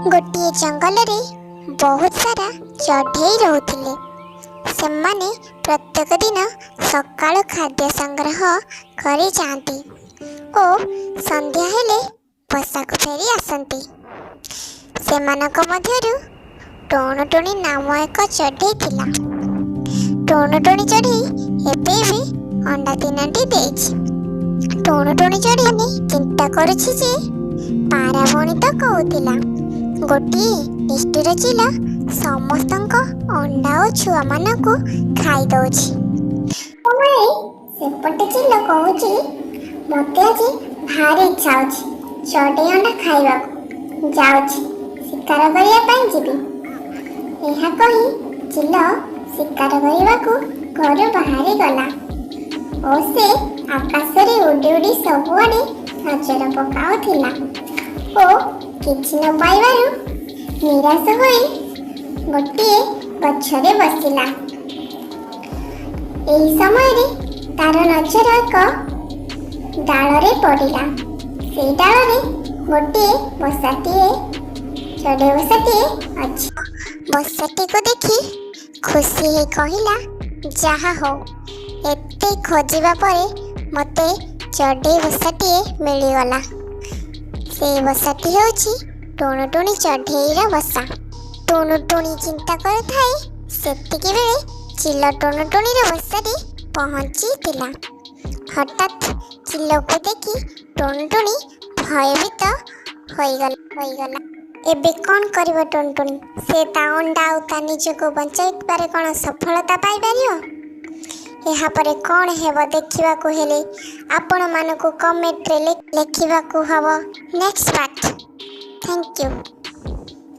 गोटे जंगल रे बहुत सारा चढ़ई रोते। सेमाने प्रत्येक दिन सकाळु खाद्य संग्रह करी जाती और संध्या हेले बसा को फेरी आसती। सेमानक मध्यरु टोणटोणी नाम एक चढ़ई थिला। टोणटोणी चढ़ई एबे भी अंडा तीनटी देछि। टोणटोणी चढ़ई चिंता करुछि जे पारा भणी तो कहूतिला गोटे निष्ठुर चिल समस्तक अंडा और छुआ मानक खाई दौछि। सेपटे चिल कहूछि मते आज भारी इच्छा होछि चढ़ई अंडा खाइबा जाउछि शिकार करिया पई जिबी। एहा कहि चिल शिकार करिबाकू घर बाहरी गला और से आकाश रे उड़ी उड़ी सबुआडे नजर पकाउथिला ओ किछि न पाइबारु निराश होई गोटे गछरे बसिला। एही समय रे तार नजर एक डाल रे पड़िला। से डाल रे गोटे बसाटीए चढ़ई बसाटीए अछि। बसाटी को देखि खुशी हे कहिला जहा हो एते खोजिबा परे मते चढ़ई बसाटीए मिलिगला। से बसाटी होछि टोणटोणी चढ़ईर बसा। टोणटोणी चिंता करुଥାଏ सेतिके बेले चिल टोणटोणीर बसारे पहुँचीथिला। हठात चिल को देखि टोणटोणी भयभीत होइगला। एबे कौन करिबो टोणटोणी? से ता अंडा आ ता निजको बंचाइबारे कौन सफलता पाई पारियो? यहाँ पर कौन हेबो देखिबाकू हेले आपण मानको कमेंट रे लेखिबाकू हबो नेक्स्ट पार्ट। Thank you.